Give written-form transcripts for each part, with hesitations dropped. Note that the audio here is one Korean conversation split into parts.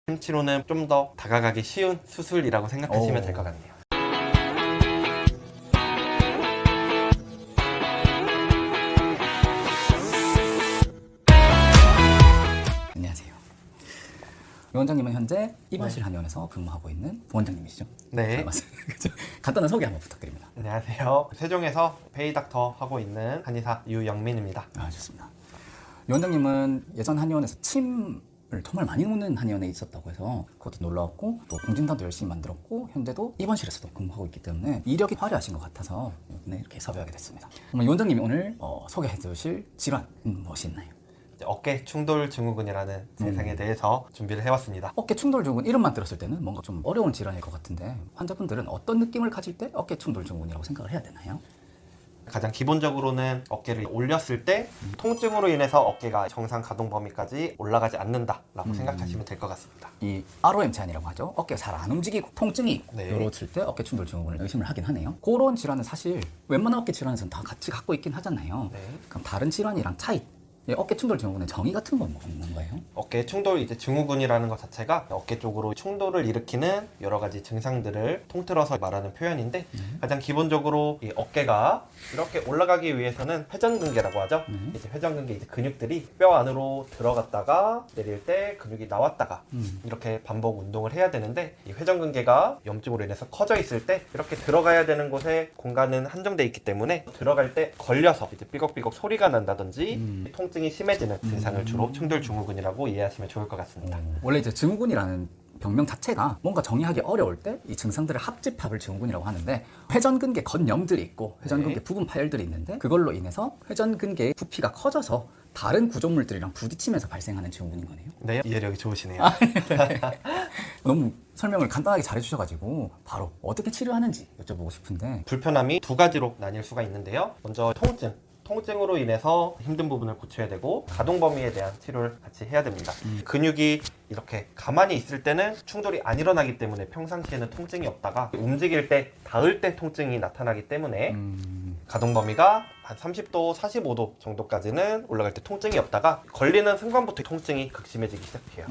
침 치료는 좀 더 다가가기 쉬운 수술이라고 생각하시면 될 것 같네요. 안녕하세요. 원장님은 현재 입원실 한의원에서 근무하고 있는 원장님이시죠? 네. 그렇죠? 간단한 소개 한번 부탁드립니다. 안녕하세요. 세종에서 페이닥터 하고 있는 한의사 유영민입니다. 좋습니다. 원장님은 예전 한의원에서 침을 정말 많이 놓는 한의원에 있었다고 해서 그것도 놀라웠고, 또 공진단도 열심히 만들었고, 현재도 입원실에서도 근무하고 있기 때문에 이력이 화려하신 것 같아서 이번에 이렇게 섭외하게 됐습니다. 그러면 원장님이 오늘 소개해 주실 질환은 무엇이 있나요? 어깨 충돌 증후군이라는 증상에 대해서 준비를 해왔습니다. 어깨 충돌 증후군 이름만 들었을 때는 뭔가 좀 어려운 질환일 것 같은데, 환자분들은 어떤 느낌을 가질 때 어깨 충돌 증후군이라고 생각을 해야 되나요? 가장 기본적으로는 어깨를 올렸을 때 통증으로 인해서 어깨가 정상 가동 범위까지 올라가지 않는다라고 생각하시면 될 것 같습니다. 이 ROM 제한이라고 하죠. 어깨가 잘 안 움직이고 통증이 있고 네. 이렇을 때 어깨 충돌 증후군을 의심을 하긴 하네요. 그런 질환은 사실 웬만한 어깨 질환에서는 다 같이 갖고 있긴 하잖아요. 네. 그럼 다른 질환이랑 차이, 이 어깨 충돌 증후군의 정의 같은 건 뭐가 있는 거예요? 어깨 충돌 증후군이라는 것 자체가 어깨 쪽으로 충돌을 일으키는 여러 가지 증상들을 통틀어서 말하는 표현인데, 가장 기본적으로 이 어깨가 이렇게 올라가기 위해서는 회전근개라고 하죠. 이제 회전근개 이제 근육들이 뼈 안으로 들어갔다가 내릴 때 근육이 나왔다가 이렇게 반복 운동을 해야 되는데, 이 회전근개가 염증으로 인해서 커져 있을 때 이렇게 들어가야 되는 곳에 공간은 한정돼 있기 때문에 들어갈 때 걸려서 이제 삐걱삐걱 소리가 난다든지 통증이 심해지는 증상을 주로 충돌 증후군이라고 이해하시면 좋을 것 같습니다. 원래 이제 증후군이라는 병명 자체가 뭔가 정의하기 어려울 때 이 증상들을 합집합을 증후군이라고 하는데, 회전근개 건염들이 있고 회전근개 네. 부분 파열들이 있는데, 그걸로 인해서 회전근개의 부피가 커져서 다른 구조물들이랑 부딪히면서 발생하는 증후군인 거네요. 네, 이해력이 좋으시네요. 너무 설명을 간단하게 잘해주셔가지고 바로 어떻게 치료하는지 여쭤보고 싶은데, 불편함이 두 가지로 나뉠 수가 있는데요. 먼저 통증으로 인해서 힘든 부분을 고쳐야 되고, 가동 범위에 대한 치료를 같이 해야 됩니다. 근육이 이렇게 가만히 있을 때는 충돌이 안 일어나기 때문에 평상시에는 통증이 없다가, 움직일 때, 닿을 때 통증이 나타나기 때문에 가동 범위가 한 30도, 45도 정도까지는 올라갈 때 통증이 없다가, 걸리는 순간부터 통증이 극심해지기 시작해요.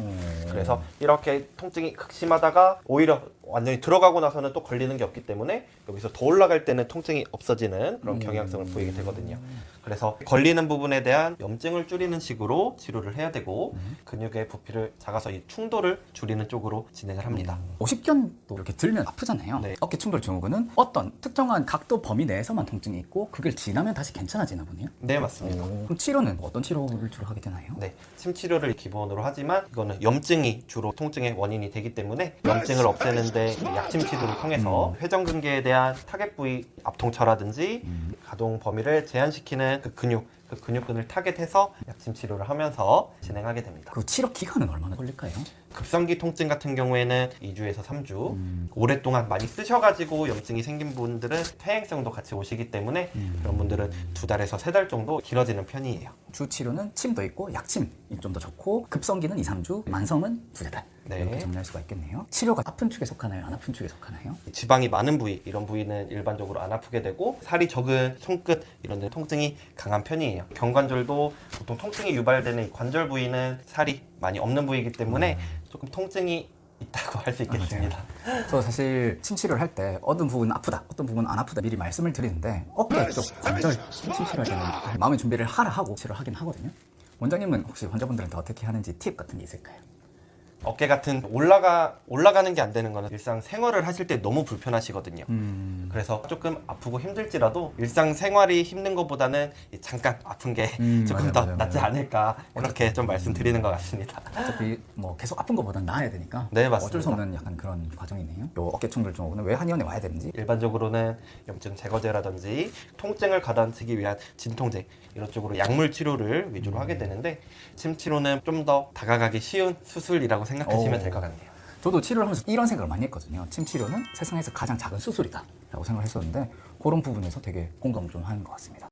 그래서 이렇게 통증이 극심하다가 오히려 완전히 들어가고 나서는 또 걸리는 게 없기 때문에 여기서 더 올라갈 때는 통증이 없어지는 그런 경향성을 보이게 되거든요. 그래서 걸리는 부분에 대한 염증을 줄이는 식으로 치료를 해야 되고, 근육의 부피를 작아서 이 충돌을 줄이는 쪽으로 진행을 합니다. 50견도 이렇게 들면 아프잖아요. 네. 어깨 충돌 증후군은 어떤 특정한 각도 범위 내에서만 통증이 있고, 그걸 지나면 다시 괜찮아지나 보네요. 네, 맞습니다. 그럼 치료는 어떤 치료를 주로 하게 되나요? 네, 침 치료를 기본으로 하지만 이거는 염증이 주로 통증의 원인이 되기 때문에 염증을 없애는데 약침 치료를 통해서 회전근개에 대한 타겟 부위 압통처라든지 가동 범위를 제한시키는 그 근육근을 타겟해서 약침 치료를 하면서 진행하게 됩니다. 그 치료 기간은 얼마나 걸릴까요? 급성기 통증 같은 경우에는 2주에서 3주 오랫동안 많이 쓰셔가지고 염증이 생긴 분들은 퇴행성도 같이 오시기 때문에 그런 분들은 2달에서 3달 정도 길어지는 편이에요. 주 치료는 침도 있고 약침이 좀 더 좋고, 급성기는 2, 3주, 만성은 2-3달. 네. 이렇게 정리할 수가 있겠네요. 치료가 아픈 축에 속하나요? 안 아픈 축에 속하나요? 지방이 많은 부위, 이런 부위는 일반적으로 안 아프게 되고, 살이 적은 손끝 이런 데 통증이 강한 편이에요. 경관절도 보통 통증이 유발되는 이 관절 부위는 살이 많이 없는 부위이기 때문에 조금 통증이 있다고 할 수 있겠습니다. 저 사실 침 치료를 할 때 어떤 부분은 아프다, 어떤 부분은 안 아프다 미리 말씀을 드리는데, 어깨 쪽 관절 침 치료할 때는 마음의 준비를 하라 하고 치료를 하긴 하거든요. 원장님은 혹시 환자분들한테 어떻게 하는지 팁 같은 게 있을까요? 어깨 같은 올라가는 게 안 되는 거는 일상 생활을 하실 때 너무 불편하시거든요. 그래서 조금 아프고 힘들지라도 일상 생활이 힘든 것보다는 잠깐 아픈 게 조금 더 낫지 않을까, 이렇게 좀 말씀드리는 것 같습니다. 어차피 뭐 계속 아픈 것보단 나아야 되니까 네, 맞습니다. 어쩔 수 없는 약간 그런 과정이네요. 요 어깨 충돌 증후군은 왜 한의원에 와야 되는지. 일반적으로는 염증 제거제라든지 통증을 가다앉히기 위한 진통제, 이런 쪽으로 약물 치료를 위주로 하게 되는데, 침 치료는 좀 더 다가가기 쉬운 수술이라고 생각하시면 될 것 같네요. 저도 치료를 하면서 이런 생각을 많이 했거든요. 침 치료는 세상에서 가장 작은 수술이다 라고 생각을 했었는데, 그런 부분에서 되게 공감을 좀 하는 것 같습니다.